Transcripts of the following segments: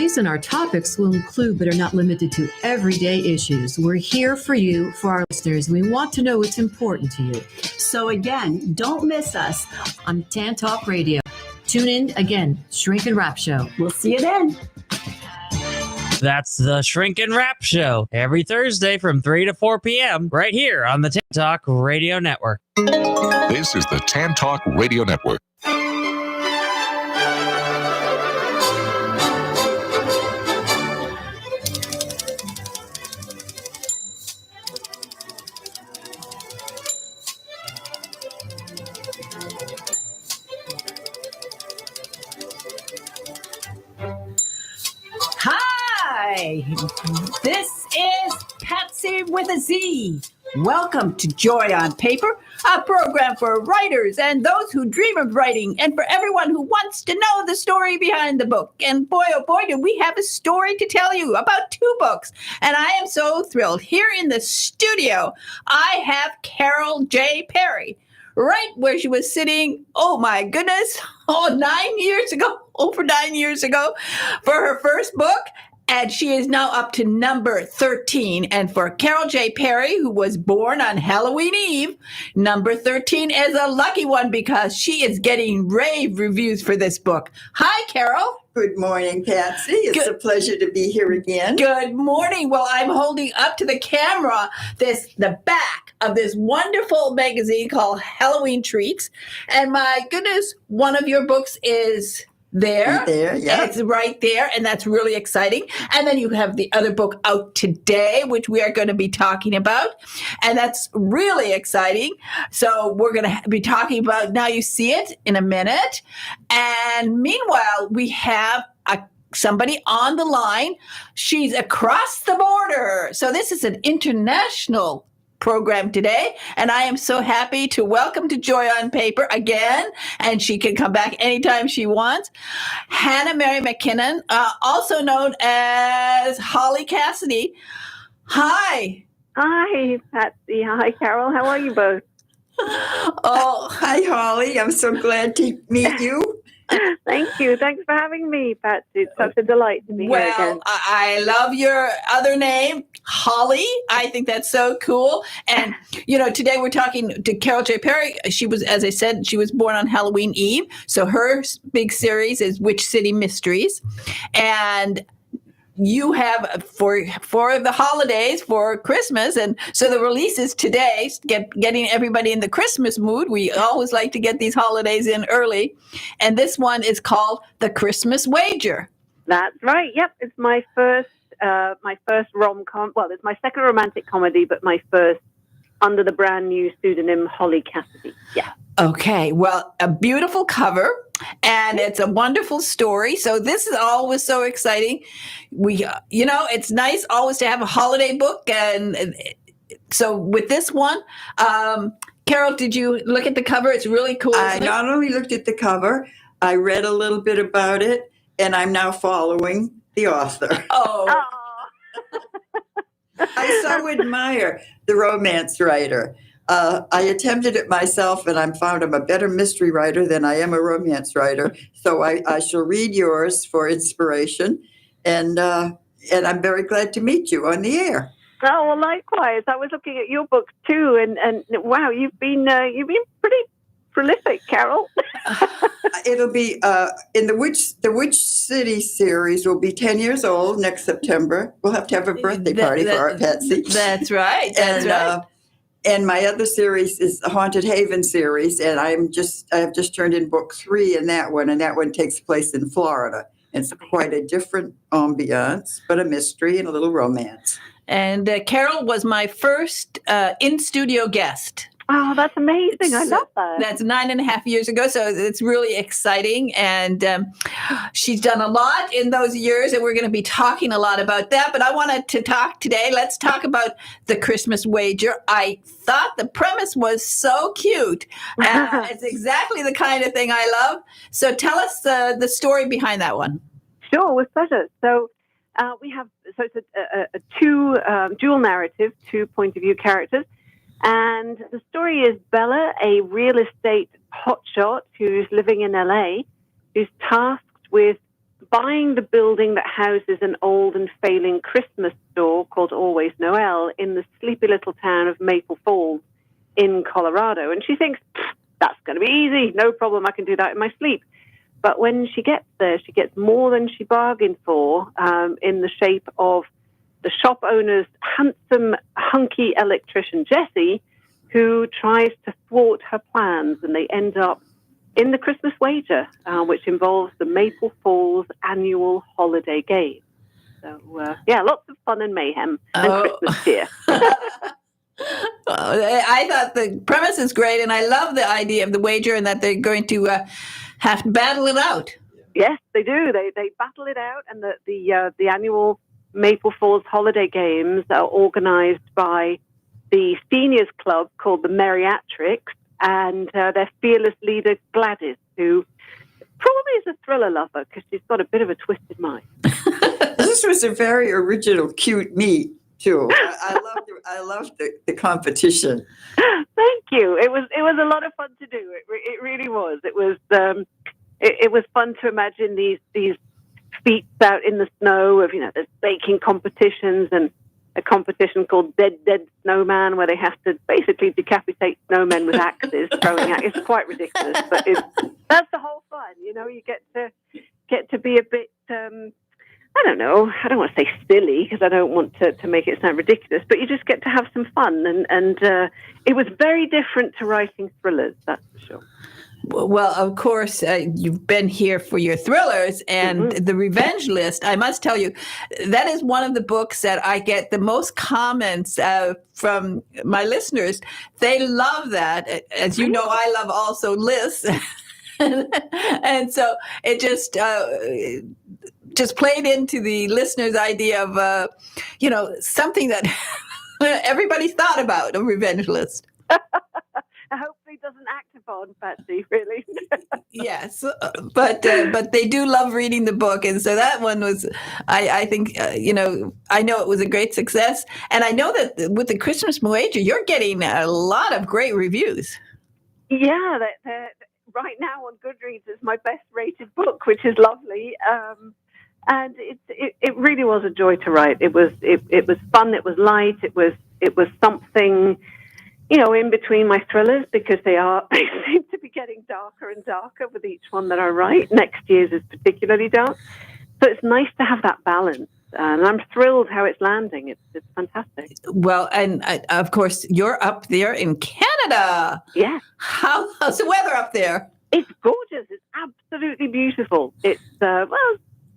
stories and our topics will include but are not limited to everyday issues. We're here for you, for our listeners. We want to know what's important to you. So again, don't miss us on WTAN Talk Radio. Tune in again, Shrink and Wrap Show. We'll see you then. That's the Shrink and Wrap Show every Thursday from 3 to 4 p.m. right here on the WTAN Talk Radio Network. This is the WTAN Talk Radio Network. Hi, this is Patsy with a Z. Welcome to Joy on Paper, a program for writers and those who dream of writing, and for everyone who wants to know the story behind the book. And boy, oh boy, do we have a story to tell you about 2 books. And I am so thrilled. Here in the studio, I have Carol J. Perry, right where she was sitting, oh my goodness, over 9 years ago, for her first book. And she is now up to number 13. And for Carol J. Perry, who was born on Halloween Eve, number 13 is a lucky one because she is getting rave reviews for this book. Hi, Carol. Good morning, Patsy. It's a pleasure to be here again. Good morning. Well, I'm holding up to the camera the back of this wonderful magazine called Halloween Treats. And my goodness, one of your books is there. Right there, yeah. It's right there, and that's really exciting. And then you have the other book out today, which we are going to be talking about, and that's really exciting. So we're going to be talking about Now You See It in a minute. And meanwhile, we have somebody on the line. She's across the border. So this is an international program today, and I am so happy to welcome to Joy on Paper again, and she can come back anytime she wants, Hannah Mary McKinnon, also known as Holly Cassidy. Hi. Hi, Patsy. Hi, Carol. How are you both? Oh, hi, Holly. I'm so glad to meet you. Thank you. Thanks for having me, Patsy. It's such a delight to be here again. I love your other name, Holly. I think that's so cool. And, today we're talking to Carol J. Perry. She was, as I said, she was born on Halloween Eve. So her big series is Witch City Mysteries. And you have for the holidays, for Christmas, and so the release is today, getting everybody in the Christmas mood. We always like to get these holidays in early, and this one is called The Christmas Wager. That's right. Yep, it's my first rom-com. Well, it's my second romantic comedy, but my first under the brand new pseudonym Holly Cassidy. Yeah. Okay. Well, a beautiful cover. And it's a wonderful story. So this is always so exciting. It's nice always to have a holiday book. And so with this one, Carol, did you look at the cover? It's really cool. I not only looked at the cover, I read a little bit about it, and I'm now following the author. Oh. I so admire the romance writer. I attempted it myself, and I found I'm a better mystery writer than I am a romance writer. So I shall read yours for inspiration, and I'm very glad to meet you on the air. Oh, well, likewise. I was looking at your book too, and wow, you've been pretty prolific, Carol. It'll be in the Witch City series will be 10 years old next September. We'll have to have a birthday party for our Patsy. That's right. That's right. And my other series is the Haunted Haven series, and I have just turned in book 3 in that one, and that one takes place in Florida. It's quite a different ambiance, but a mystery and a little romance. And Carol was my first in-studio guest. Oh, that's amazing. I love that. That's 9.5 years ago. So it's really exciting. And she's done a lot in those years. And we're going to be talking a lot about that. But I wanted to talk today. Let's talk about The Christmas Wager. I thought the premise was so cute. It's exactly the kind of thing I love. So tell us the story behind that one. Sure, with pleasure. So it's a dual narrative, 2 point of view characters. And the story is Bella, a real estate hotshot who's living in LA, who's tasked with buying the building that houses an old and failing Christmas store called Always Noel in the sleepy little town of Maple Falls in Colorado. And she thinks, that's going to be easy. No problem. I can do that in my sleep. But when she gets there, she gets more than she bargained for in the shape of the shop owner's handsome, hunky electrician, Jesse, who tries to thwart her plans. And they end up in the Christmas wager, which involves the Maple Falls annual holiday game. So, lots of fun and mayhem and Christmas cheer. I thought the premise is great, and I love the idea of the wager and that they're going to have to battle it out. Yes, they do. They battle it out, and the annual Maple Falls holiday games are organized by the seniors club called the Meriatrics, and their fearless leader Gladys, who probably is a thriller lover because she's got a bit of a twisted mind. This was a very original, cute meet too. I loved the competition. Thank you. It was a lot of fun to do. It really was. It was fun to imagine these feats out in the snow of, there's baking competitions and a competition called Dead Snowman, where they have to basically decapitate snowmen with axes throwing at. It's quite ridiculous, but that's the whole fun. You get to be a bit. I don't know. I don't want to say silly because I don't want to make it sound ridiculous, but you just get to have some fun, and it was very different to writing thrillers. That's for sure. Well, of course, you've been here for your thrillers and The Revenge List. I must tell you, that is one of the books that I get the most comments from my listeners. They love that. As you know, I love also lists. And so it just played into the listener's idea of, something that everybody's thought about, a revenge list. Hopefully doesn't act upon, Patsy, really. Yes, but they do love reading the book, and so that one was, I think, I know it was a great success, and I know that with the Christmas Wager, you're getting a lot of great reviews. Yeah, right now on Goodreads is my best rated book, which is lovely, and it really was a joy to write. It was fun. It was light. It was something. In between my thrillers, because they seem to be getting darker and darker with each one that I write. Next year's is particularly dark. So it's nice to have that balance. And I'm thrilled how it's landing. It's fantastic. Well, and of course, you're up there in Canada. Yeah. How's the weather up there? It's gorgeous. It's absolutely beautiful. It's, a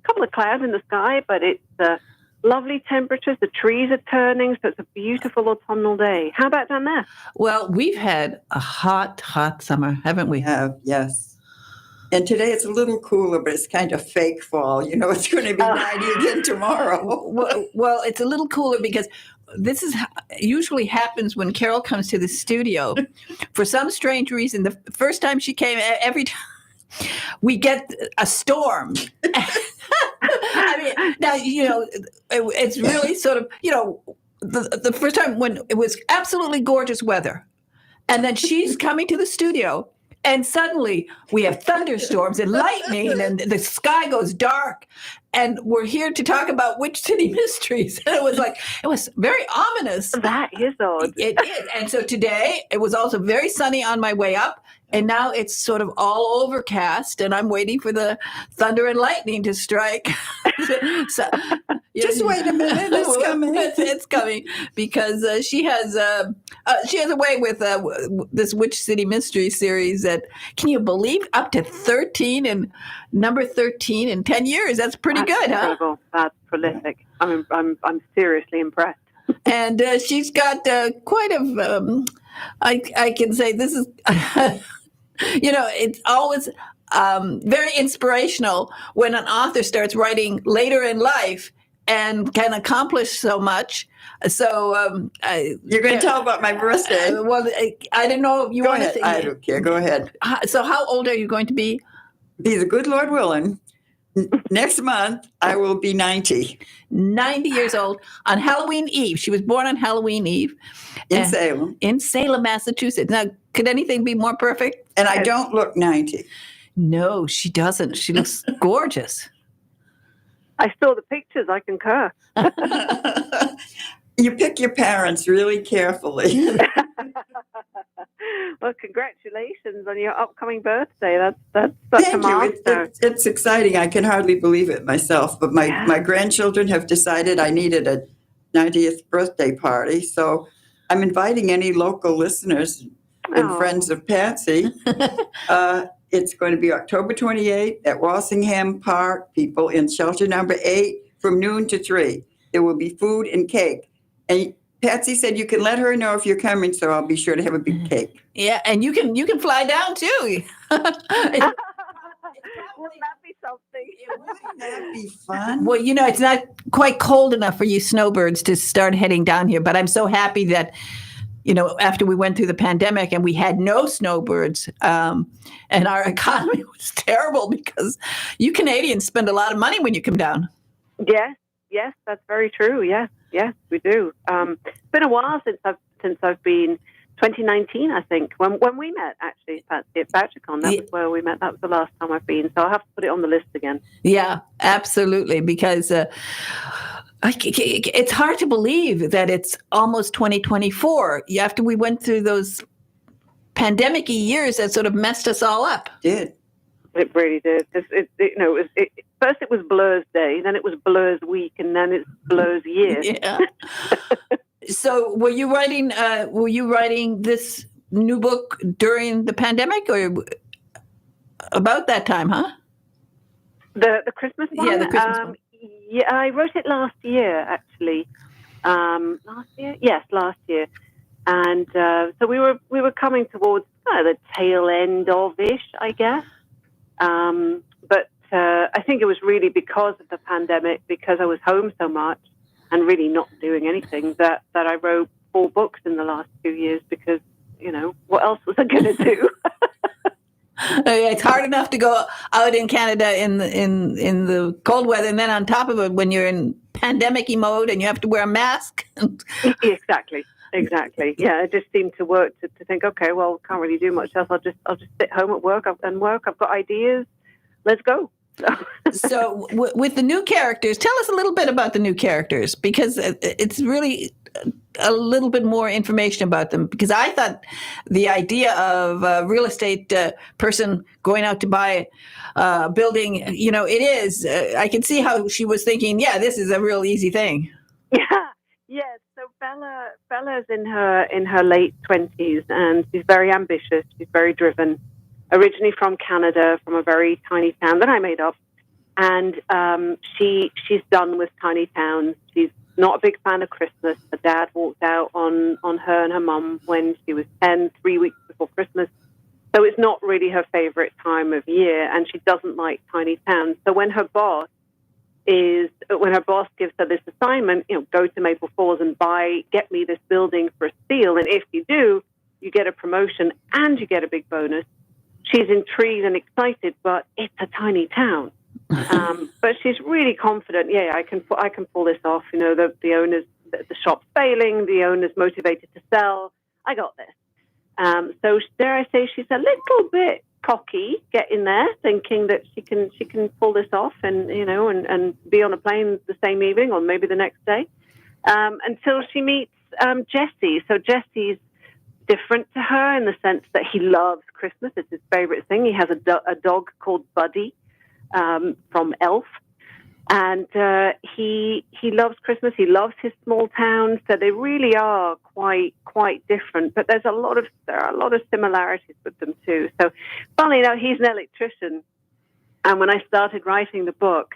couple of clouds in the sky, but it's lovely temperatures. The trees are turning, so it's a beautiful autumnal day. How about down there? Well, we've had a hot summer, haven't we? We have, yes. And today it's a little cooler, but it's kind of fake fall. It's going to be 90 again tomorrow. Well, it's a little cooler because this is usually happens when Carol comes to the studio. For some strange reason, the first time she came, every time we get a storm. I mean, now, it's really sort of, the first time when it was absolutely gorgeous weather, and then she's coming to the studio, and suddenly we have thunderstorms and lightning, and the sky goes dark, and we're here to talk about Witch City Mysteries. And it was very ominous. That is odd. It is. And so today, it was also very sunny on my way up, and now it's sort of all overcast, and I'm waiting for the thunder and lightning to strike. So, Just wait a minute, it's coming. It's coming because she has a way with this Witch City Mystery series that, can you believe, up to 13 and number 13 in 10 years? That's pretty good, incredible. Huh? That's prolific. I'm seriously impressed. And she's got quite a. I can say this is. It's always very inspirational when an author starts writing later in life and can accomplish so much. So you're going to tell about my birthday. Well, I don't know if you Go want ahead. to say. I don't care. Go ahead. So how old are you going to be? Be the good Lord willing. Next month, I will be 90. 90 years old on Halloween Eve. She was born on Halloween Eve. In Salem. In Salem, Massachusetts. Now, could anything be more perfect? And I don't look 90. No, she doesn't. She looks gorgeous. I saw the pictures. I concur. You pick your parents really carefully. Well, congratulations on your upcoming birthday. That's Thank you. It's exciting. I can hardly believe it myself. But my grandchildren have decided I needed a 90th birthday party. So I'm inviting any local listeners and friends of Patsy. It's going to be October 28th at Walsingham Park. People in shelter number 8 from noon to 3. There will be food and cake. And Patsy said you can let her know if you're coming, so I'll be sure to have a big cake. Yeah, and you can fly down too. Wouldn't that be something? Wouldn't that be fun? Well, it's not quite cold enough for you snowbirds to start heading down here, but I'm so happy that, after we went through the pandemic and we had no snowbirds, and our economy was terrible because you Canadians spend a lot of money when you come down. Yes, that's very true. Yes, we do. It's been a while since I've been. 2019, I think, when we met, actually, Patsy, at VoucherCon. That was where we met. That was the last time I've been. So I'll have to put it on the list again. Yeah, absolutely. Because it's hard to believe that it's almost 2024. After we went through those pandemic-y years that sort of messed us all up. It did. It really did. First it was Blur's Day, then it was Blur's Week, and then it's Blur's Year. Yeah. So were you writing this new book during the pandemic or about that time, huh? The Christmas one? Yeah, the Christmas one. Yeah, I wrote it last year, actually. Last year? Yes, last year. And so we were coming towards the tail end of-ish, I guess. But I think it was really because of the pandemic, because I was home so much and really not doing anything, that I wrote 4 books in the last 2 years because, what else was I going to do? It's hard enough to go out in Canada in the cold weather, and then on top of it, when you're in pandemic-y mode and you have to wear a mask. Exactly. Yeah, it just seemed to work to think, okay, well, can't really do much else. I'll just sit home at work and work. I've got ideas. Let's go. So with the new characters, tell us a little bit about the new characters, because it's really a little bit more information about them, because I thought the idea of a real estate person going out to buy a building, it is. I can see how she was thinking, this is a real easy thing. Yeah. So Bella's in her late 20s, and she's very ambitious. She's very driven. Originally from Canada, from a very tiny town that I made up, and she's done with tiny towns. She's not a big fan of Christmas. Her dad walked out on her and her mum when she was 10, 3 weeks before Christmas. So it's not really her favorite time of year, and she doesn't like tiny towns. So when her boss gives her this assignment, go to Maple Falls and get me this building for a steal, and if you do, you get a promotion and you get a big bonus. She's intrigued and excited, but it's a tiny town. But she's really confident. Yeah, I can pull this off. The owners, the shop's failing. The owner's motivated to sell. I got this. So dare I say, she's a little bit cocky, getting there, thinking that she can pull this off, and and be on a plane the same evening or maybe the next day, until she meets Jesse. So Jesse's different to her in the sense that he loves Christmas. It's his favorite thing. He has a dog called Buddy from Elf, and he loves Christmas. He loves his small town. So they really are quite different. But there are a lot of similarities with them too. So, funnily enough, he's an electrician, and when I started writing the book,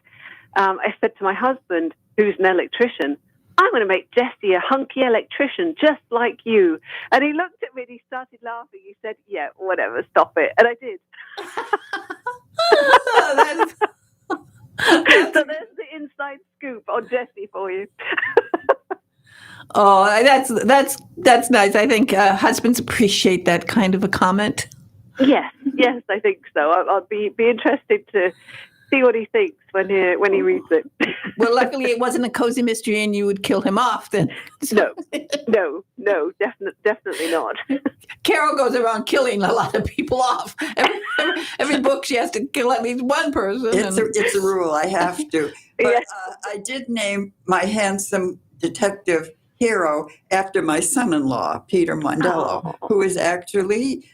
I said to my husband, who's an electrician, I'm going to make Jesse a hunky electrician just like you. And he looked at me and he started laughing. He said, yeah, whatever, stop it. And I did. So there's the inside scoop on Jesse for you. Oh, that's nice. I think husbands appreciate that kind of a comment. Yes, I think so. I'll be interested to see what he thinks when he reads it. Well, luckily it wasn't a cozy mystery and you would kill him off then. No. No, definitely not. Carol goes around killing a lot of people off. Every book she has to kill at least one person. It's a rule. I have to. But Yes. I did name my handsome detective hero after my son-in-law, Peter Mondello, who is actually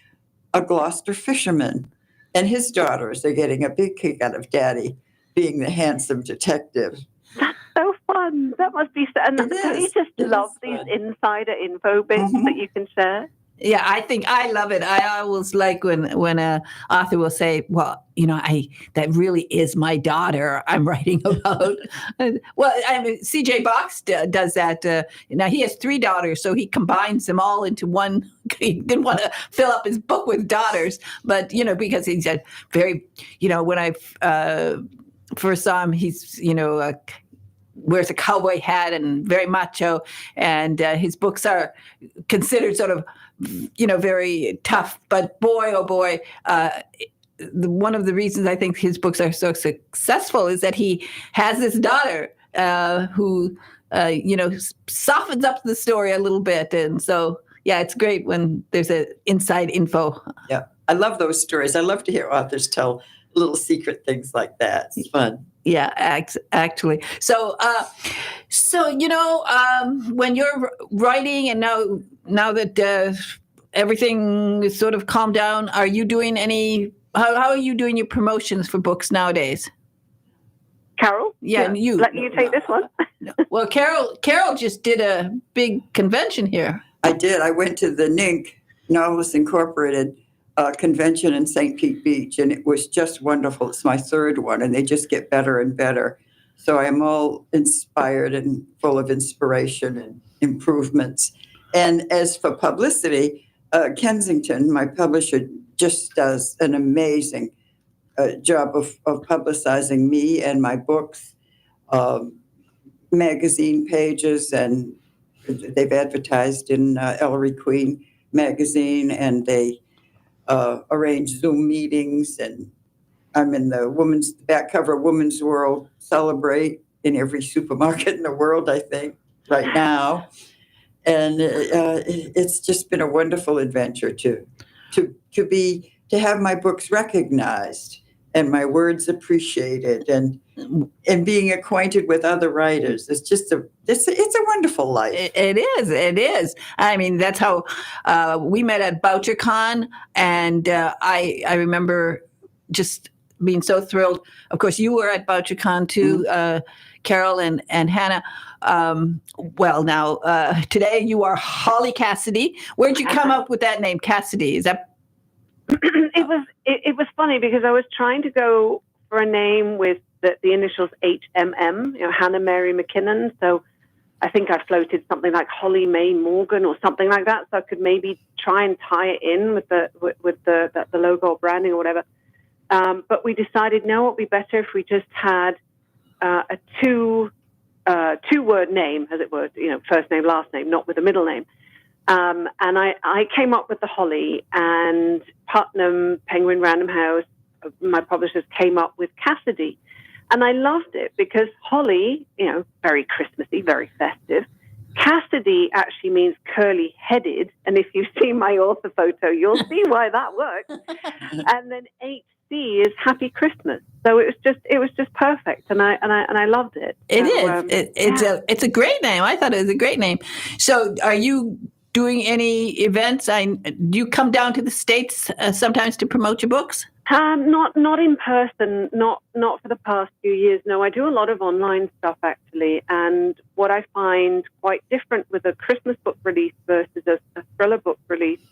a Gloucester fisherman. And his daughters are getting a big kick out of Daddy being the handsome detective. That's so fun. That must be so. And don't you just love these insider info bits that you can share? Yeah, I think I love it. I always like when a author will say, "Well, that really is my daughter I'm writing about." Well, I mean, C.J. Box does that. Now he has 3 daughters, so he combines them all into one. He didn't want to fill up his book with daughters, but because he's a very, when I first saw him, he's wears a cowboy hat and very macho, and his books are considered sort of very tough. But boy, oh boy, one of the reasons I think his books are so successful is that he has this daughter who softens up the story a little bit, and so yeah, it's great when there's an inside info. Yeah, I love those stories. I love to hear authors tell little secret things like that. It's fun. Yeah, actually. So when you're writing, and now that everything is sort of calmed down, are you doing how are you doing your promotions for books nowadays? Carol? Yeah, and you. Let you take this one. Well, Carol just did a big convention here. I did. I went to the NINC, Novelists Incorporated, convention in St. Pete Beach, and it was just wonderful. It's my 3rd one, and they just get better and better. So I'm all inspired and full of inspiration and improvements. And as for publicity, Kensington, my publisher, just does an amazing job of publicizing me and my books, magazine pages, and they've advertised in Ellery Queen magazine, and they arrange Zoom meetings, and I'm in the back cover of Women's World Celebrate in every supermarket in the world, I think, right now. And it's just been a wonderful adventure to have my books recognized and my words appreciated, and being acquainted with other writers. It's just it's a wonderful life. It is. I mean, that's how we met at BoucherCon, and I remember just being so thrilled. Of course, you were at BoucherCon too, Carol and Hannah. Today you are Holly Cassidy. Where'd you come up with that name, Cassidy? Is that? It was funny because I was trying to go for a name with the initials HMM, Hannah Mary McKinnon. So I think I floated something like Holly May Morgan or something like that, so I could maybe try and tie it in with the logo or branding or whatever. But we decided, no, it would be better if we just had a two-word name, as it were, first name, last name, not with a middle name. And I came up with the Holly, and Putnam Penguin Random House, my publishers, came up with Cassidy. And I loved it because Holly, very Christmassy, very festive. Cassidy actually means curly-headed. And if you've seen my author photo, you'll see why that works. And then HC is Happy Christmas. So it was just perfect. And I loved it. It's a great name. I thought it was a great name. So are you doing any events? Do you come down to the States sometimes to promote your books? Not in person, not for the past few years. No, I do a lot of online stuff actually. And what I find quite different with a Christmas book release versus a thriller book release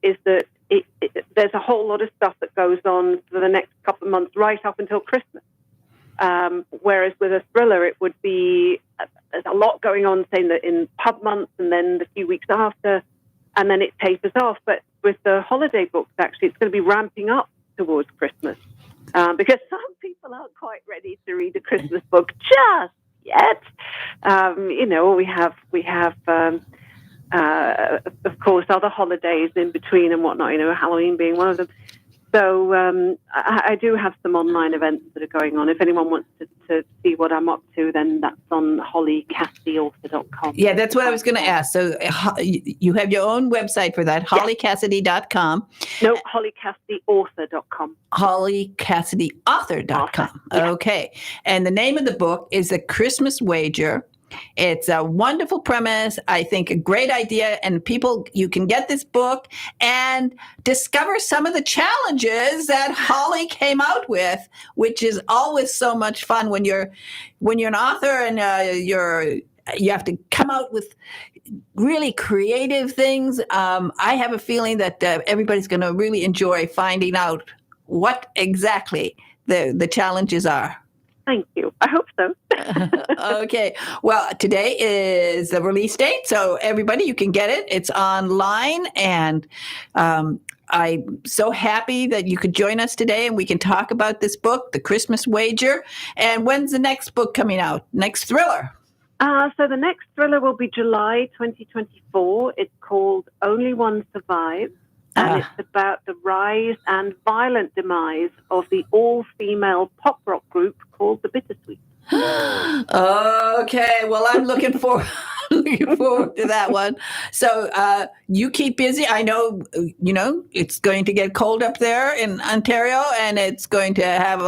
is that there's a whole lot of stuff that goes on for the next couple of months right up until Christmas. Whereas with a thriller, it would be there's a lot going on, say in pub months, and then the few weeks after, and then it tapers off. But with the holiday books, actually, it's going to be ramping up towards Christmas because some people aren't quite ready to read a Christmas book just yet. We have of course other holidays in between and whatnot. Halloween being one of them. So I do have some online events that are going on. If anyone wants to see what I'm up to, then that's on hollycassidyauthor.com. Yeah, that's what I was going to ask. So you have your own website for that, hollycassidy.com. No, hollycassidyauthor.com. hollycassidyauthor.com. Yeah. Okay. And the name of the book is The Christmas Wager. It's a wonderful premise. I think a great idea. And people, you can get this book and discover some of the challenges that Holly came out with, which is always so much fun when you're an author and you have to come out with really creative things. I have a feeling that everybody's going to really enjoy finding out what exactly the challenges are. Thank you. I hope so. Okay. Well, today is the release date, so everybody, you can get it. It's online, and I'm so happy that you could join us today, and we can talk about this book, The Christmas Wager. And when's the next book coming out? Next thriller? So the next thriller will be July 2024. It's called Only One Survives. And it's about the rise and violent demise of the all-female pop rock group called the Bittersweet. Okay, well, I'm looking forward to that one. So you keep busy. I know, it's going to get cold up there in Ontario, and it's going to have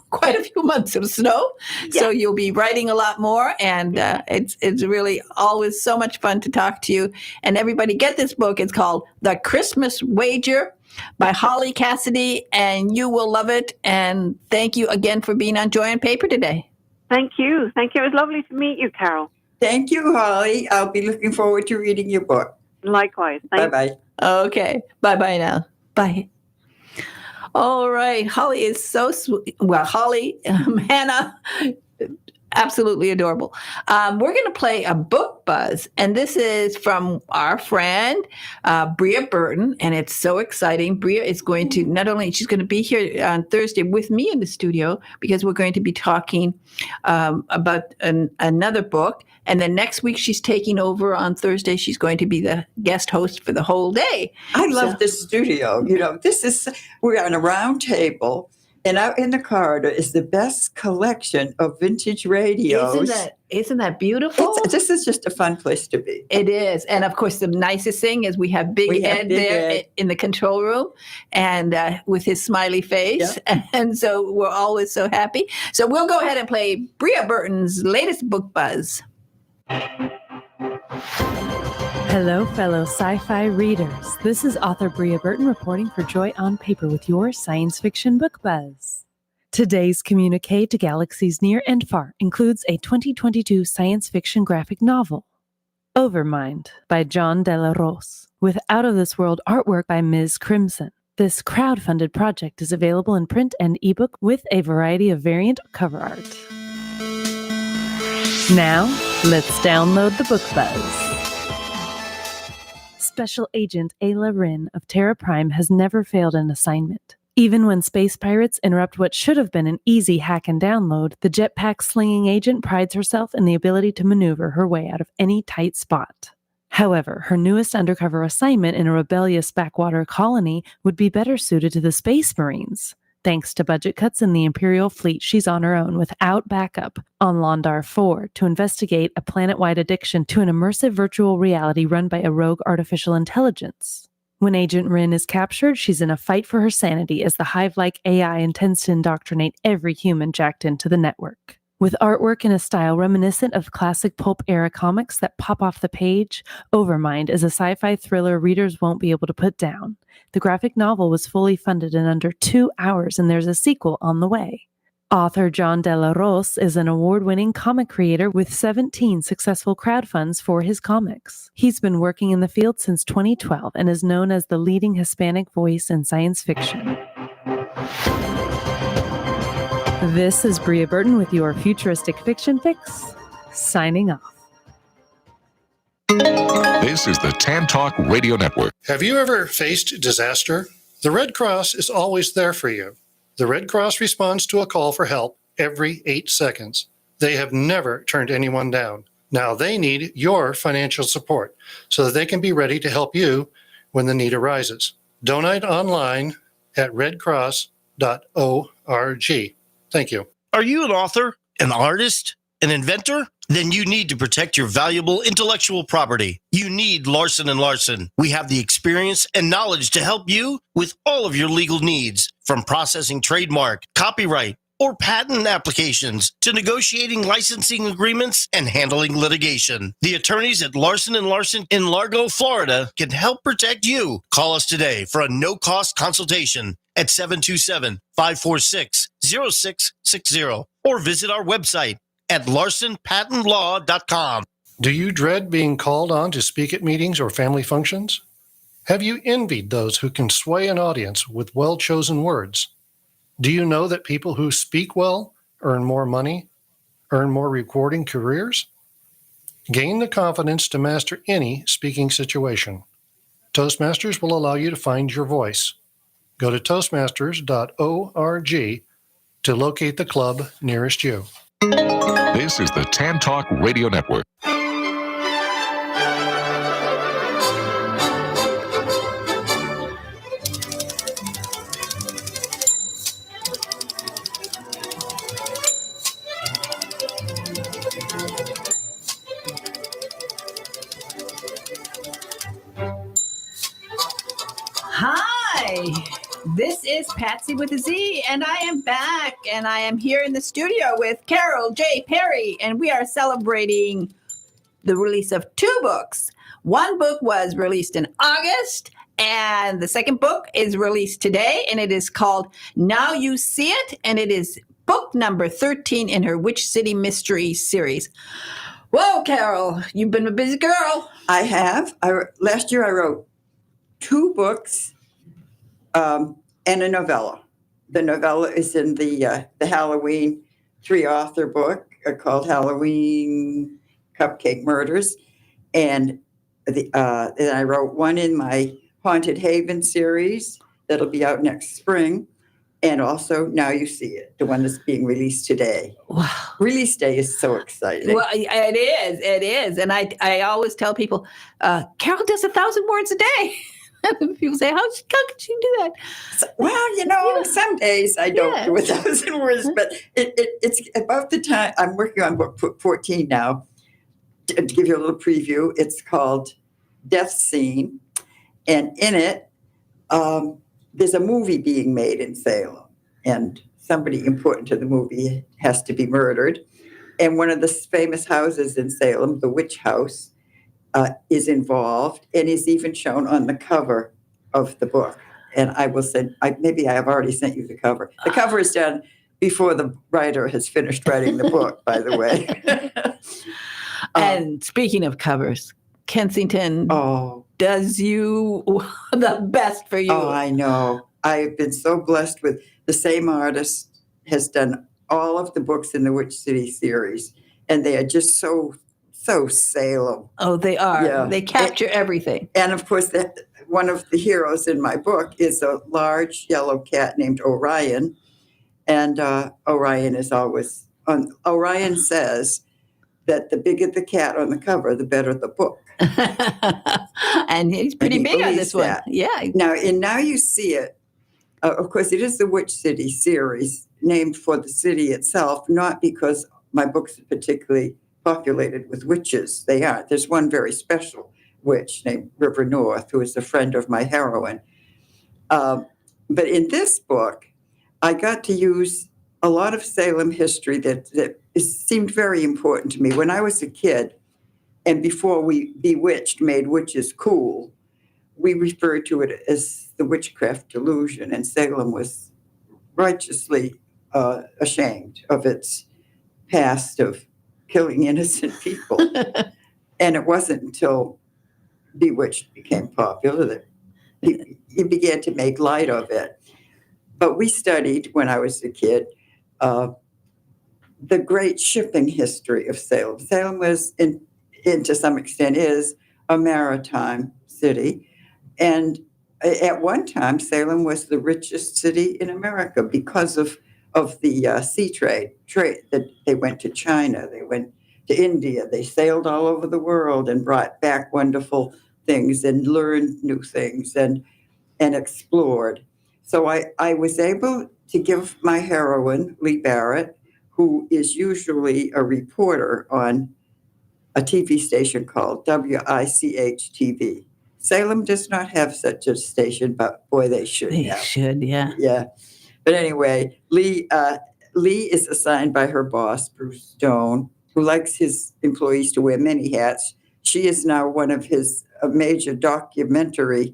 quite a few months of snow. Yeah. So you'll be writing a lot more, and it's really always so much fun to talk to you. And everybody, get this book. It's called The Christmas Wager by Holly Cassidy, and you will love it. And thank you again for being on Joy on Paper today. Thank you. It was lovely to meet you, Carol. Thank you, Holly. I'll be looking forward to reading your book. Likewise. Bye-bye. Okay. Bye-bye now. Bye. All right. Holly is so sweet. Well, Holly, Hannah, absolutely adorable. We're going to play a book buzz, and this is from our friend, Bria Burton, and it's so exciting. Bria is going to, she's going to be here on Thursday with me in the studio, because we're going to be talking about another book. And then next week, she's taking over on Thursday. She's going to be the guest host for the whole day. I love the studio. We're on a round table, and out in the corridor is the best collection of vintage radios. Isn't that beautiful? This is just a fun place to be. It is. And of course, the nicest thing is we have Big Ed there in the control room, and with his smiley face. Yep. And so we're always so happy. So we'll go ahead and play Bria Burton's latest book buzz. Hello, fellow sci-fi readers. This is author Bria Burton reporting for Joy on Paper with your science fiction book buzz. Today's communique to galaxies near and far includes a 2022 science fiction graphic novel, Overmind by John De La Rose, with out-of-this-world artwork by Ms. Crimson. This crowd-funded project is available in print and ebook with a variety of variant cover art. Now, let's download the book buzz. Special Agent Ayla Rin of Terra Prime has never failed an assignment. Even when space pirates interrupt what should have been an easy hack and download, the jetpack-slinging agent prides herself in the ability to maneuver her way out of any tight spot. However, her newest undercover assignment in a rebellious backwater colony would be better suited to the Space Marines. Thanks to budget cuts in the Imperial fleet, she's on her own without backup on Londar 4 to investigate a planet-wide addiction to an immersive virtual reality run by a rogue artificial intelligence. When Agent Rin is captured, she's in a fight for her sanity as the hive-like AI intends to indoctrinate every human jacked into the network. With artwork in a style reminiscent of classic pulp-era comics that pop off the page, Overmind is a sci-fi thriller readers won't be able to put down. The graphic novel was fully funded in under 2 hours, and there's a sequel on the way. Author John De La Rose is an award-winning comic creator with 17 successful crowdfunds for his comics. He's been working in the field since 2012 and is known as the leading Hispanic voice in science fiction. This is Bria Burton with your Futuristic Fiction Fix, signing off. This is the Tan Talk Radio Network. Have you ever faced disaster? The Red Cross is always there for you. The Red Cross responds to a call for help every 8 seconds. They have never turned anyone down. Now they need your financial support so that they can be ready to help you when the need arises. Donate online at redcross.org. Thank you. Are you an author, an artist, an inventor? Then you need to protect your valuable intellectual property. You need Larson & Larson. We have the experience and knowledge to help you with all of your legal needs, from processing trademark, copyright, or patent applications to negotiating licensing agreements and handling litigation. The attorneys at Larson & Larson in Largo, Florida can help protect you. Call us today for a no-cost consultation at 727-546-0660 or visit our website at larsonpatentlaw.com. Do you dread being called on to speak at meetings or family functions? Have you envied those who can sway an audience with well-chosen words? Do you know that people who speak well earn more money, earn more rewarding careers? Gain the confidence to master any speaking situation. Toastmasters will allow you to find your voice. Go to toastmasters.org to locate the club nearest you. This is the Tan Talk Radio Network. Hi, this is Patsy with a Z, and I am back, and I am here in the studio with Carol J. Perry, and we are celebrating the release of 2 books. One book was released in August, and the second book is released today, and it is called Now You See It, and it is book number 13 in her Witch City Mystery series. Whoa, Carol, you've been a busy girl. I have. Last year I wrote 2 books and a novella. The novella is in the Halloween 3-author book called Halloween Cupcake Murders. And then I wrote one in my Haunted Haven series that'll be out next spring. And also Now You See It, the one that's being released today. Wow. Release day is so exciting. Well, it is. And I always tell people, Carol does 1,000 words a day. People say, how could she do that? Well, some days I don't do 1,000 words, but it's about the time. I'm working on book 14 now. To give you a little preview, it's called Death Scene. And in it, there's a movie being made in Salem. And somebody important to the movie has to be murdered. And one of the famous houses in Salem, the Witch House, is involved and is even shown on the cover of the book. And I will send, maybe I have already sent you the cover. The cover is done before the writer has finished writing the book, by the way. And speaking of covers, Kensington does you the best for you. Oh, I know. I've been so blessed with the same artist has done all of the books in the Witch City series. And they are just so Salem. Oh, they are. Yeah. They capture everything. And of course, one of the heroes in my book is a large yellow cat named Orion. And Orion is always on. Orion says that the bigger the cat on the cover, the better the book. And he's pretty big on this one. That. Yeah. Now you see it. Of course, it is the Witch City series, named for the city itself, not because my books are particularly populated with witches. They aren't. There's one very special witch named River North, who is a friend of my heroine. But in this book, I got to use a lot of Salem history that seemed very important to me. When I was a kid, and before Bewitched made witches cool, we referred to it as the witchcraft delusion, and Salem was righteously ashamed of its past of killing innocent people. And it wasn't until Bewitched became popular that he began to make light of it. But we studied, when I was a kid, the great shipping history of Salem. Salem was, to some extent, is a maritime city. And at one time, Salem was the richest city in America because of the sea trade that they went to China, they went to India, they sailed all over the world and brought back wonderful things and learned new things and explored. So I was able to give my heroine, Lee Barrett, who is usually a reporter on a TV station called WICH TV. Salem does not have such a station, but boy, they should They have. should, yeah. Yeah. But anyway, Lee is assigned by her boss, Bruce Stone, who likes his employees to wear many hats. She is now one of his major documentary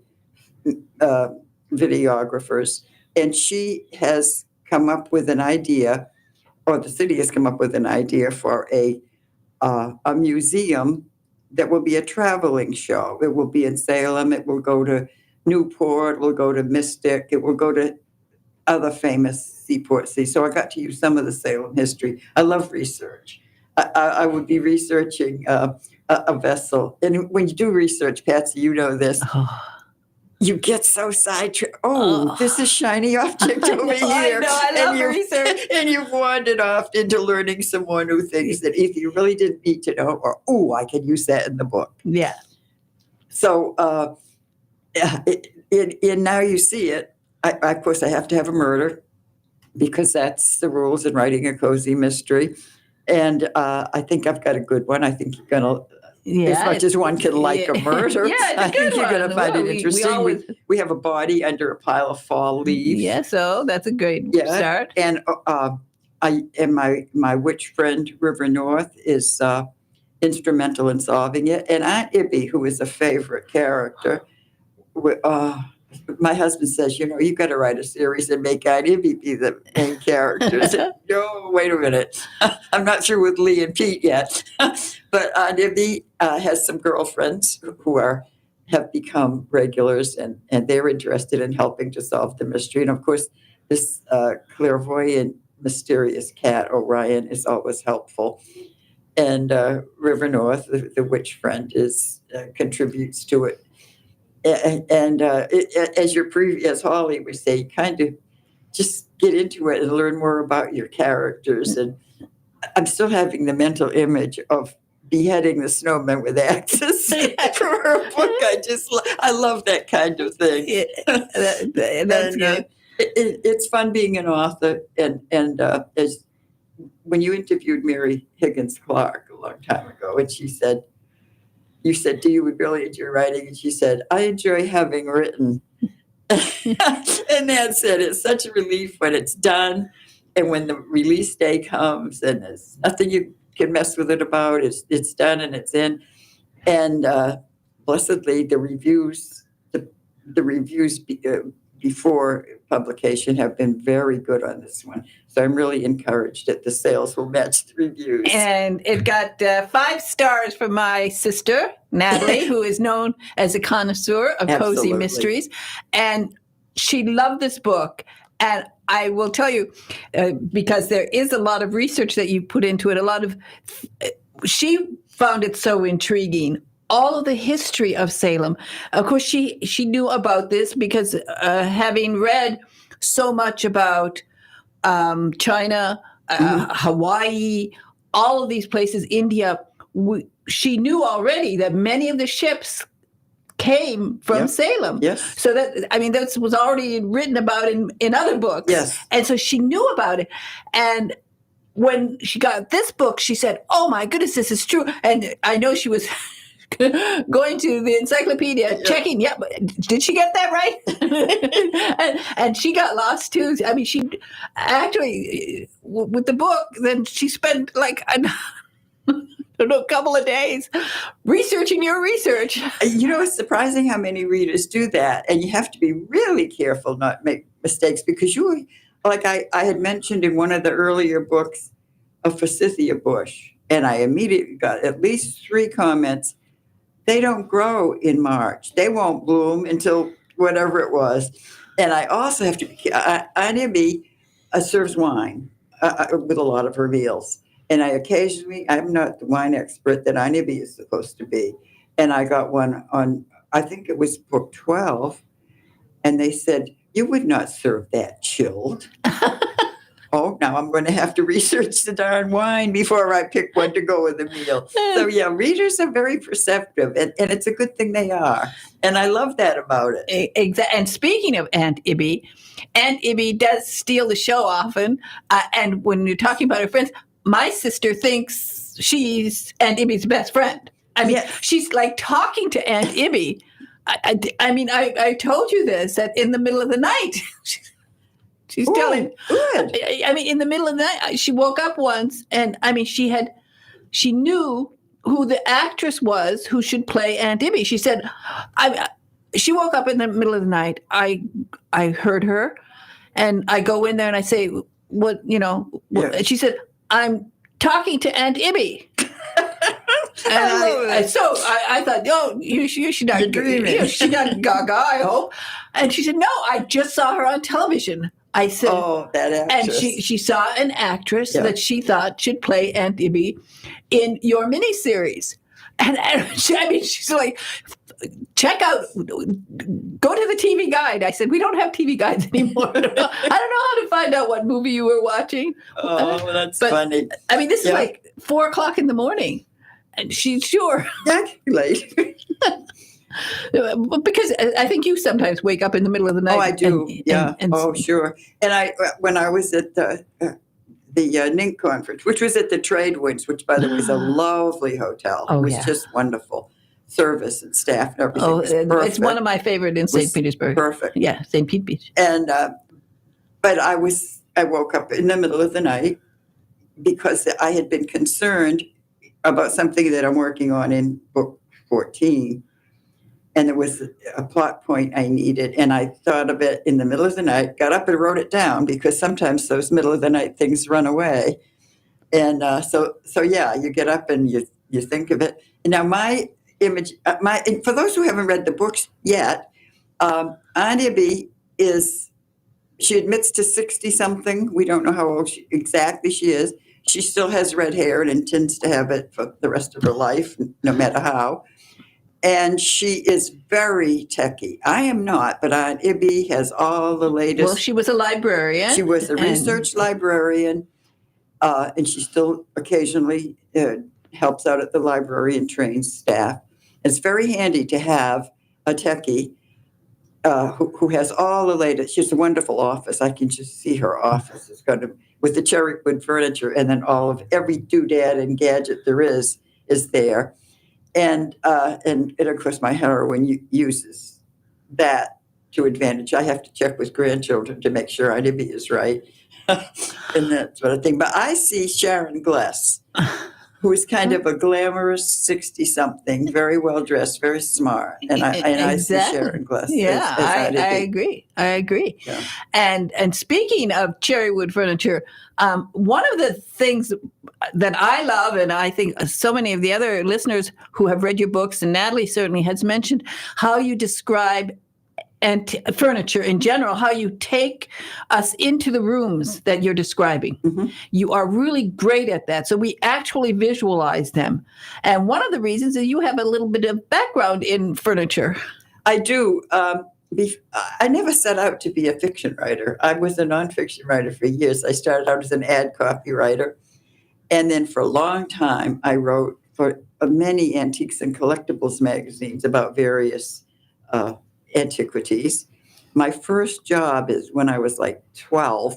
videographers, and she has come up with an idea, or the city has come up with an idea for a museum that will be a traveling show. It will be in Salem. It will go to Newport. It will go to Mystic. It will go to other famous seaport cities. So I got to use some of the Salem history. I love research. I would be researching a vessel. And when you do research, Patsy, you know this, you get so sidetracked. This is shiny object over here. I know, I love research. And you've wandered off into learning some more new things that either you really didn't need to know or, I could use that in the book. Yeah. So now you see it. Of course, I have to have a murder because that's the rules in writing a cozy mystery. And I think I've got a good one. I think you're going to, as much as one can like a murder, I think you're going to find it interesting. We have a body under a pile of fall leaves. Yeah, so that's a great start. And my witch friend, River North, is instrumental in solving it. And Aunt Ibby, who is a favorite character, my husband says, you got to write a series and make Aunt Ibby be the main character. I said, no, wait a minute. I'm not through with Lee and Pete yet. But Aunt Ibby has some girlfriends who have become regulars, and they're interested in helping to solve the mystery. And of course, this clairvoyant, mysterious cat, Orion, is always helpful. And River North, the witch friend, contributes to it. And as your previous Holly would say, kind of just get into it and learn more about your characters. And I'm still having the mental image of beheading the snowman with axes for her book. I love that kind of thing. That's good. It's fun being an author. And as when you interviewed Mary Higgins Clark a long time ago, and she said, you said, do you really enjoy writing? And she said, I enjoy having written. And that's it. It's such a relief when it's done. And when the release day comes and there's nothing you can mess with it about, it's done and it's in. And blessedly, the reviews before publication have been very good on this one. So I'm really encouraged that the sales will match the reviews. And it got 5 stars from my sister, Natalie, who is known as a connoisseur of cozy mysteries. And she loved this book. And I will tell you, because there is a lot of research that you put into it, she found it so intriguing. All of the history of Salem. Of course, she knew about this because having read so much about China, Hawaii, all of these places, India, she knew already that many of the ships came from Salem. Yes. So that was already written about in other books. Yes. And so she knew about it. And when she got this book, she said, oh my goodness, this is true. And I know she was going to the encyclopedia, checking, but did she get that right? and she got lost too. I mean, she actually, with the book, then she spent a couple of days researching your research. It's surprising how many readers do that. And you have to be really careful not to make mistakes because I had mentioned in one of the earlier books, a forsythia bush, and I immediately got at least 3 comments. They don't grow in March. They won't bloom until whatever it was. And I also have to be, Aunt Ibby serves wine with a lot of her meals. And I'm not the wine expert that Aunt Ibby is supposed to be. And I got one on, I think it was book 12. And they said, you would not serve that chilled. oh, now I'm going to have to research the darn wine before I pick one to go with the meal. So yeah, readers are very perceptive, and it's a good thing they are. And I love that about it. Exactly. And speaking of Aunt Ibby does steal the show often. And when you're talking about her friends, my sister thinks she's Aunt Ibby's best friend. I mean, she's like talking to Aunt Ibby. I mean, I told you this, that in the middle of the night, she's telling. Good. I mean, in the middle of the night, she woke up once, and I mean, she knew who the actress was who should play Aunt Ibby. She said, she woke up in the middle of the night. I heard her, and I go in there and I say, what, and she said, I'm talking to Aunt Ibby. And I thought, she's not dreaming. She's not gaga, I hope. And she said, no, I just saw her on television. I said, oh, that actress. And she saw an actress that she thought should play Aunt Ibby in your miniseries. And she's like, check out, go to the TV guide. I said, we don't have TV guides anymore. I don't know how to find out what movie you were watching. Oh, that's funny. I mean, this is like 4:00 in the morning. And she's sure. That's late. Because I think you sometimes wake up in the middle of the night. Oh, I do. Sure. And when I was at the NINC conference, which was at the Tradewinds, which, by the way, is a lovely hotel. It was just wonderful. Service and staff and everything. Oh, it's one of my favorite in St. Petersburg. Perfect. Yeah, St. Pete Beach. And but I woke up in the middle of the night because I had been concerned about something that I'm working on in book 14. And there was a plot point I needed. And I thought of it in the middle of the night, got up and wrote it down, because sometimes those middle of the night things run away. And so you get up and you think of it. And now my image, for those who haven't read the books yet, Aunt Ibby she admits to 60-something. We don't know how old exactly she is. She still has red hair and intends to have it for the rest of her life, no matter how. And she is very techie. I am not, but Aunt Ibby has all the latest. Well, she was a librarian. She was a research librarian, and she still occasionally helps out at the library and trains staff. It's very handy to have a techie who has all the latest. She has a wonderful office. I can just see her office. It's got with the cherry wood furniture, and then all of every doodad and gadget there is there. And of course, my heroine uses that to advantage. I have to check with grandchildren to make sure Aunt Ibby is right and that sort of thing. But I see Sharon Gless, who is kind of a glamorous 60-something, very well dressed, very smart, and I see Sharon Gless. Yeah, I agree. Yeah. And speaking of cherry wood furniture, one of the things that I love, and I think so many of the other listeners who have read your books, and Natalie certainly has mentioned, how you describe furniture in general, how you take us into the rooms that you're describing. Mm-hmm. You are really great at that. So we actually visualize them. And one of the reasons is you have a little bit of background in furniture. I do. I never set out to be a fiction writer. I was a nonfiction writer for years. I started out as an ad copy writer. And then for a long time, I wrote for many antiques and collectibles magazines about various antiquities. My first job is when I was like 12,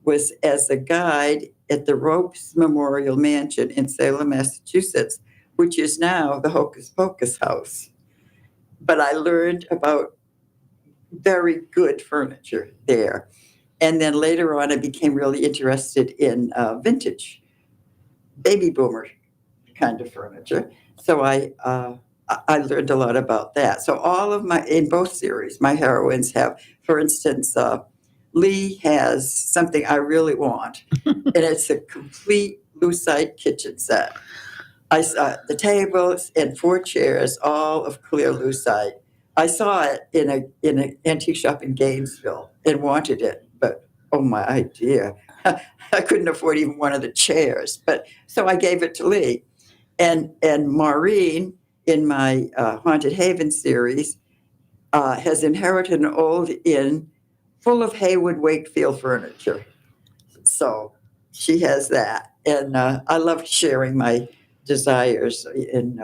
was as a guide at the Ropes Memorial Mansion in Salem, Massachusetts, which is now the Hocus Pocus house. But I learned about very good furniture there. And then later on, I became really interested in vintage baby boomer kind of furniture. So I learned a lot about that. So in both series, my heroines have, for instance, Lee has something I really want, and it's a complete lucite kitchen set. I saw the tables and 4 chairs, all of clear lucite. I saw it in an antique shop in Gainesville and wanted it, but oh my idea, I couldn't afford even one of the chairs. But so I gave it to Lee, and Maureen in my Haunted Haven series has inherited an old inn full of Haywood Wakefield furniture. So she has that. And I love sharing my desires in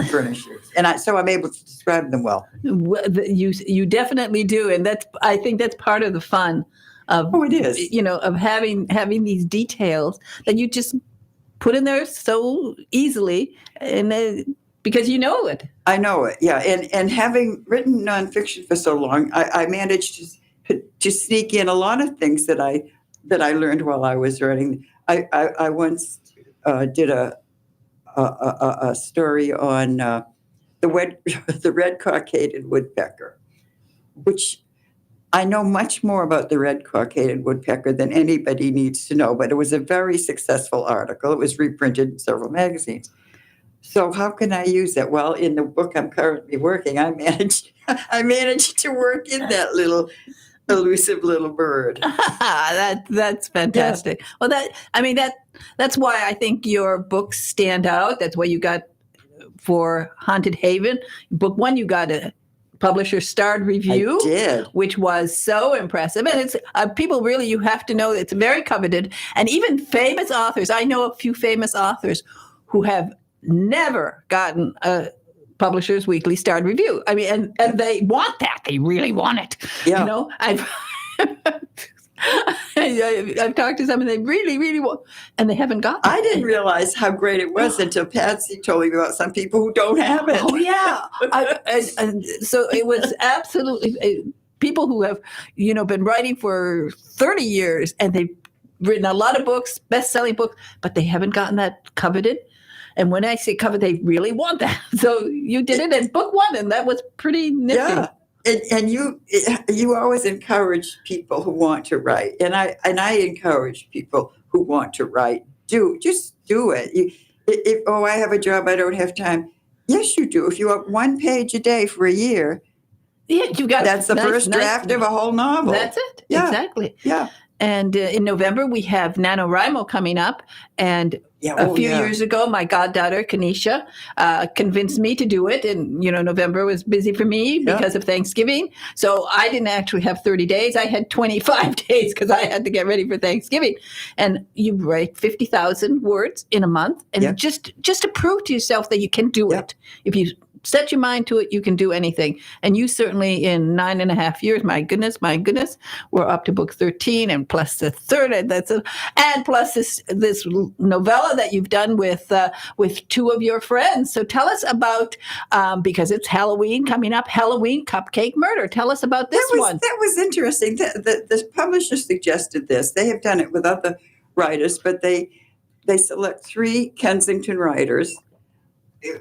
furnishings. And so I'm able to describe them well. You definitely do. And I think that's part of the fun of, it is. Of having these details that you just put in there so easily, and because you know it. I know it, yeah. And having written nonfiction for so long, I managed to sneak in a lot of things that I learned while I was writing. I once did a story on the red cockaded woodpecker, which I know much more about the red cockaded woodpecker than anybody needs to know, but it was a very successful article. It was reprinted in several magazines. So how can I use that? Well, in the book I'm currently working, I managed to work in that little elusive little bird. That's fantastic. Yeah. Well, that's why I think your books stand out. That's why you got for Haunted Haven. Book 1, you got a publisher starred review. I did. Which was so impressive. And it's people really, you have to know it's very coveted. And even famous authors, I know a few famous authors who have never gotten a Publishers Weekly starred review. I mean, and they want that. They really want it. Yeah. I've talked to some and they really, really want, and they haven't got it. I didn't realize how great it was until Patsy told me about some people who don't have it. Oh, yeah. So it was absolutely people who have, been writing for 30 years and they've written a lot of books, best-selling books, but they haven't gotten that coveted. And when I say coveted, they really want that. So you did it in book 1, and that was pretty nifty. Yeah. And you always encourage people who want to write, and I encourage people who want to write. Just do it. I have a job, I don't have time. Yes, you do. If you have 1 page a day for a year, you got that's the first draft of a whole novel. That's it. Yeah. Exactly. Yeah. And in November we have NaNoWriMo coming up, and a few years ago, my goddaughter, Kanisha, convinced me to do it. And, November was busy for me because of Thanksgiving. So I didn't actually have 30 days. I had 25 days because I had to get ready for Thanksgiving. And you write 50,000 words in a month. And just to prove to yourself that you can do it. If you set your mind to it, you can do anything. And you certainly, in 9.5 years, my goodness, we're up to book 13, and plus the third, and plus this novella that you've done with 2 of your friends. So tell us about, because it's Halloween coming up, Halloween Cupcake Murder. Tell us about this one. That was interesting. The publisher suggested this. They have done it with other writers, but they select 3 Kensington writers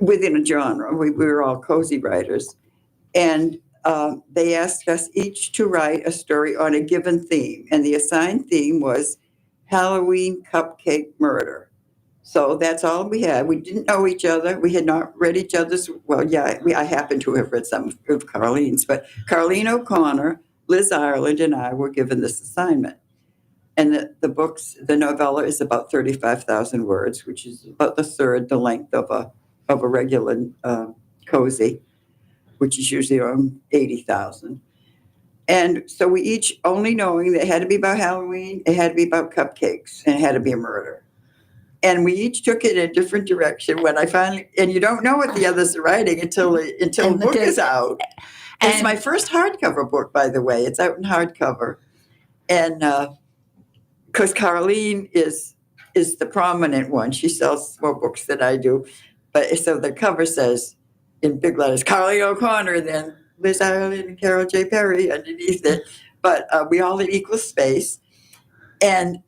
within a genre. We were all cozy writers. And they asked us each to write a story on a given theme. And the assigned theme was Halloween Cupcake Murder. So that's all we had. We didn't know each other. We had not read each other's. I happen to have read some of Carlene's, but Carlene O'Connor, Liz Ireland, and I were given this assignment. And the novella is about 35,000 words, which is about the length of a regular cozy, which is usually around 80,000. And so we each, only knowing that it had to be about Halloween, it had to be about cupcakes, and it had to be a murder. And we each took it in a different direction. When I finally, and you don't know what the others are writing until the book is out. And it's my first hardcover book, by the way. It's out in hardcover. And because Carlene is the prominent one. She sells more books than I do. But so the cover says in big letters, Carlene O'Connor, then Liz Ireland and Carol J. Perry underneath it. But we all had equal space. And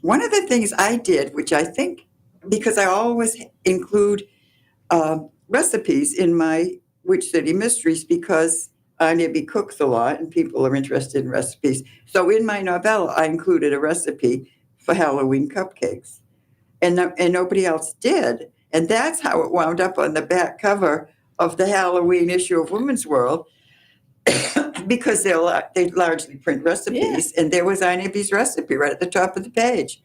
one of the things I did, which I think, because I always include recipes in my Witch City Mysteries, because Anya cooks a lot and people are interested in recipes. So in my novella, I included a recipe for Halloween cupcakes. And nobody else did. And that's how it wound up on the back cover of the Halloween issue of Women's World, because they largely print recipes. Yeah. And there was Anya B's recipe right at the top of the page,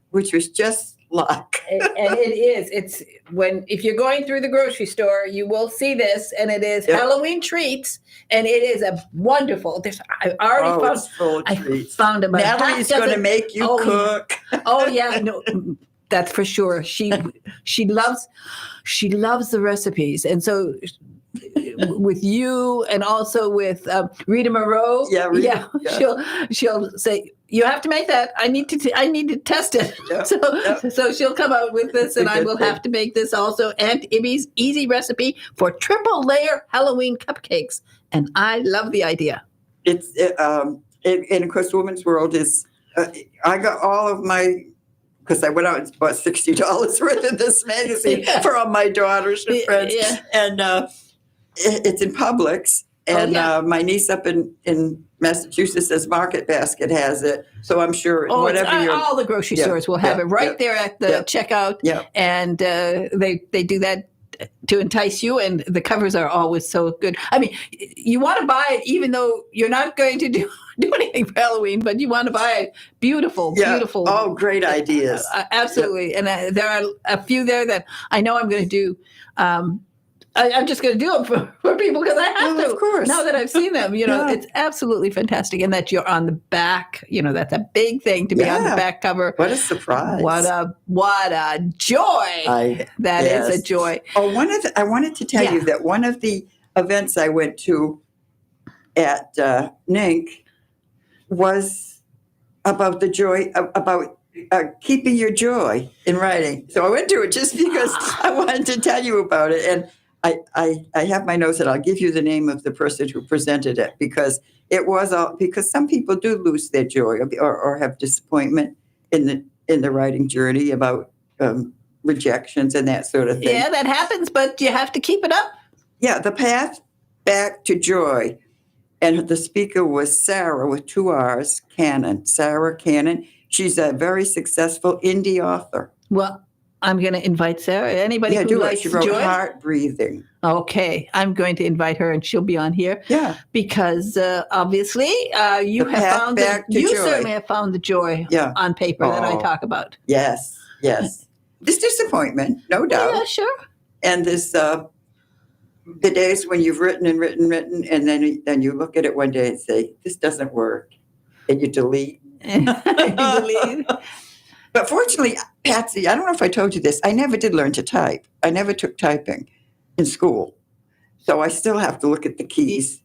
which was just luck. And it is. It's if you're going through the grocery store, you will see this, and it is Halloween treats, and it is a wonderful. I already found. It's full of treats. Found about Natalie's going to make you cook. Oh yeah, no, that's for sure. She loves the recipes, and so with you and also with Rita Moreau, she'll say, you have to make that. I need to test it. So she'll come out with this, and I will have to make this also. Aunt Ibby's easy recipe for triple layer Halloween cupcakes, and I love the idea. And of course, Women's World is. I got all of my. Because I went out and bought $60 worth of this magazine for all my daughters and friends, and it's in Publix. And my niece up in Massachusetts says Market Basket has it, so I'm sure whatever all the grocery stores will have it right there at the checkout. Yeah, and they do that to entice you, and the covers are always so good. I mean, you want to buy it even though you're not going to do anything for Halloween, but you want to buy it. Beautiful. Oh, great ideas. Absolutely. And there are a few there that I know I'm going to do. I'm just going to do them for people because I have to. Of course. Now that I've seen them, it's absolutely fantastic. And that you're on the back, that's a big thing to be on the back cover. What a surprise. What a joy. That is a joy. Oh, I wanted to tell you that one of the events I went to at NINC was about the joy, about keeping your joy in writing. So I went to it just because I wanted to tell you about it. And I have my notes, and I'll give you the name of the person who presented it, because it was because some people do lose their joy or have disappointment in the writing journey about rejections and that sort of thing. Yeah, that happens, but you have to keep it up. Yeah, the path back to joy. And the speaker was Sarah with 2 R's, Cannon. Sarah Cannon. She's a very successful indie author. Well, I'm going to invite Sarah. Anybody who likes She wrote joy? Heart Breathing. Okay, I'm going to invite her, and she'll be on here. Yeah, because obviously you have found certainly have found the joy on paper that I talk about. Yes. This disappointment, no doubt. Yeah, sure. And this the days when you've written, and then you look at it one day and say, "This doesn't work," and you delete. But fortunately, Patsy, I don't know if I told you this, I never did learn to type. I never took typing in school. So I still have to look at the keys,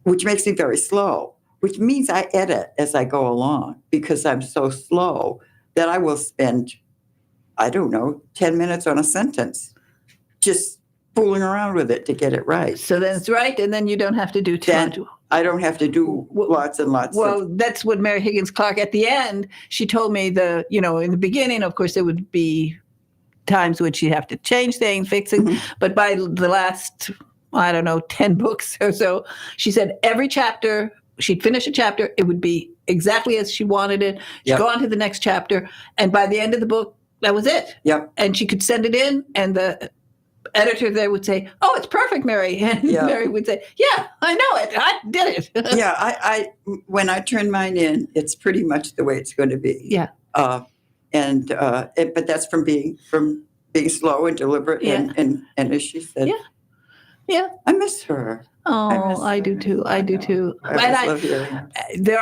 which makes me very slow, which means I edit as I go along because I'm so slow that I will spend, 10 minutes on a sentence just fooling around with it to get it right. So then it's right, and then you don't have to do too much. I don't have to do lots and lots. Well, that's what Mary Higgins Clark, at the end, she told me in the beginning, of course, there would be times when she'd have to change things, fix it. Mm-hmm. But by the last, 10 books or so, she said every chapter, she'd finish a chapter, it would be exactly as she wanted it. She'd go on to the next chapter. And by the end of the book, that was it. Yep. And she could send it in, and the editor there would say, "Oh, it's perfect, Mary." And Mary would say, "Yeah, I know it. I did it." Yeah, I when I turn mine in, it's pretty much the way it's going to be. Yeah. But that's from being slow and deliberate and as she said. Yeah. I miss her. Oh, I do too. I do too. I love hearing her. There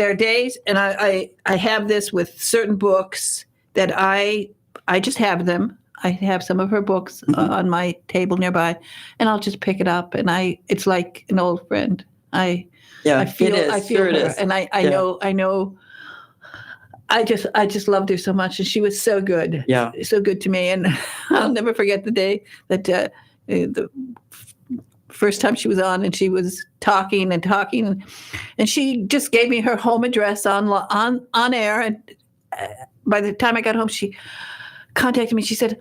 are days, and I have this with certain books that I just have them. I have some of her books on my table nearby, and I'll just pick it up, and it's like an old friend. I feel her, and I know. I just loved her so much, and she was so good. Yeah, so good to me, and I'll never forget the day that the first time she was on, and she was talking, and she just gave me her home address on air, and by the time I got home, she contacted me. She said,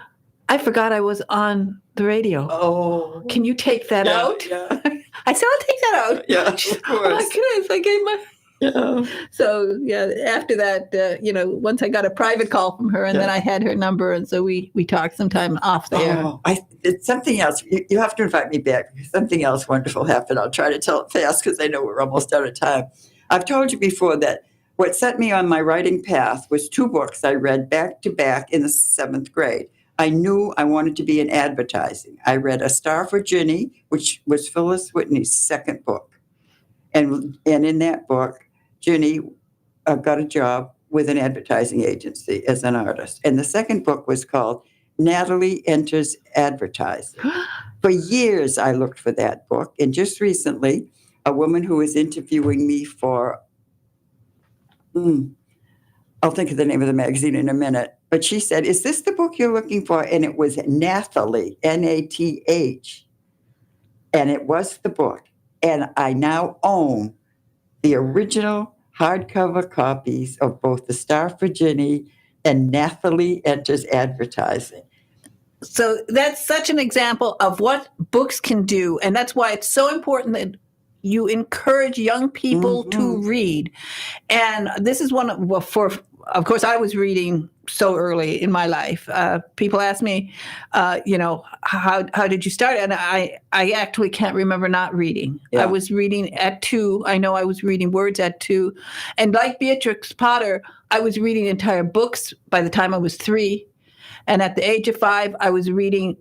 "I forgot I was on the radio. Oh, can you take that out?" Yeah. I said, "I'll take that out." Yeah, of course. Oh my goodness, I gave my. Yeah. So after that, once I got a private call from her, and then I had her number, and so we talked sometime off the air. It's something else. You have to invite me back. Something else wonderful happened. I'll try to tell it fast because I know we're almost out of time. I've told you before that what set me on my writing path was 2 books I read back to back in the 7th grade. I knew I wanted to be in advertising. I read A Star for Ginny, which was Phyllis Whitney's second book. And in that book, Ginny got a job with an advertising agency as an artist. And the second book was called Natalie Enters Advertising. For years, I looked for that book. And just recently, a woman who was interviewing me for, I'll think of the name of the magazine in a minute, but she said, "Is this the book you're looking for?" And it was Nathalie, Nath. And it was the book. And I now own the original hardcover copies of both The Star for Ginny and Nathalie Enters Advertising. So that's such an example of what books can do. And that's why it's so important that you encourage young people to read. And this is one of course, I was reading so early in my life. People ask me, how did you start? And I actually can't remember not reading. Yeah. I was reading at 2. I know I was reading words at 2. And like Beatrix Potter, I was reading entire books by the time I was 3. And at the age of 5, I was reading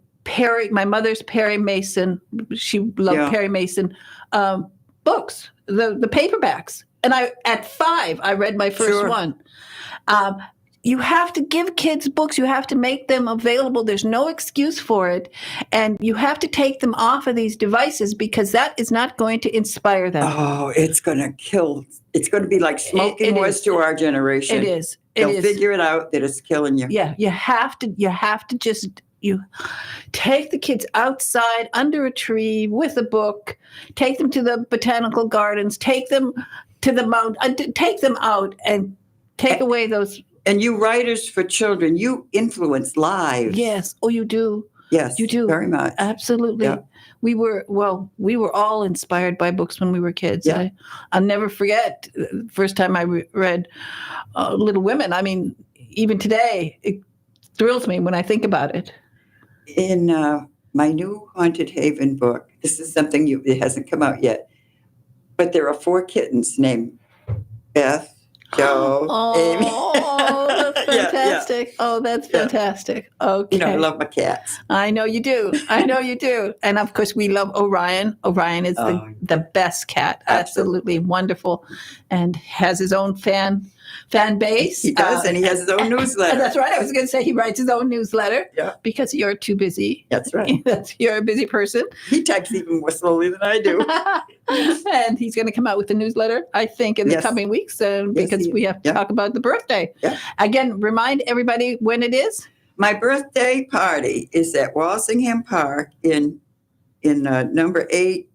my mother's Perry Mason. She loved Perry Mason books, the paperbacks. And at 5, I read my first one. You have to give kids books. You have to make them available. There's no excuse for it. And you have to take them off of these devices because that is not going to inspire them. Oh, it's going to kill. It's going to be like smoking was to our generation. It is. They'll figure it out that it's killing you. Yeah, you have to just take the kids outside under a tree with a book, take them to the botanical gardens, take them to the mountain, take them out and take away those. And you writers for children, you influence lives. Yes. Oh, you do. Yes, you do. Very much. Absolutely. Yeah. We were all inspired by books when we were kids. Yeah. I'll never forget the first time I read Little Women. I mean, even today, it thrills me when I think about it. In my new Haunted Haven book, this is something it hasn't come out yet, but there are 4 kittens named Beth, Joe, Amy. Oh, that's fantastic. Yeah. Oh, that's fantastic. Okay. I love my cats. I know you do. And of course, we love Orion. Orion is the best cat. Absolutely wonderful. And has his own fan base. He does, and he has his own newsletter. That's right. I was going to say he writes his own newsletter because you're too busy. That's right. You're a busy person. He types even more slowly than I do. And he's going to come out with a newsletter, I think, in the coming weeks because we have to talk about the birthday. Yeah. Again, remind everybody when it is. My birthday party is at Walsingham Park in number 8,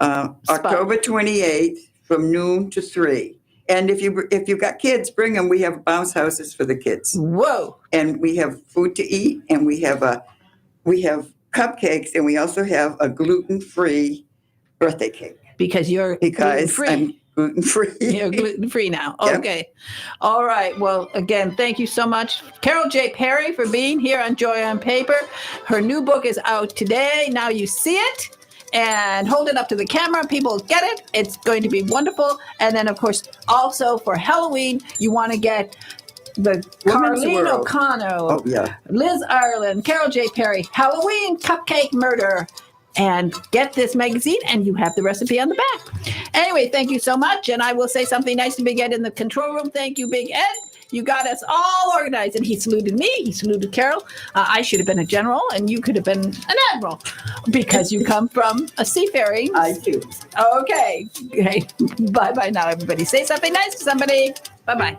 October 28th from noon to 3. And if you've got kids, bring them. We have bounce houses for the kids. Whoa! And we have food to eat, and we have cupcakes, and we also have a gluten-free birthday cake. Because gluten-free. I'm gluten-free. You're gluten-free now. Okay. Yep. All right. Well, again, thank you so much, Carol J. Perry, for being here on Joy on Paper. Her new book is out today. Now you see it. And hold it up to the camera. People get it. It's going to be wonderful. And then, of course, also for Halloween, you want to get the Carlene O'Connor, Liz Ireland, Carol J. Perry, Halloween Cupcake Murder. And get this magazine, and you have the recipe on the back. Anyway, thank you so much. And I will say something nice to Big Ed in the control room. Thank you, Big Ed. You got us all organized. And he saluted me. He saluted Carol. I should have been a general, and you could have been an admiral because you come from a seafaring. I do. Okay. Bye-bye now, everybody. Say something nice to somebody. Bye-bye.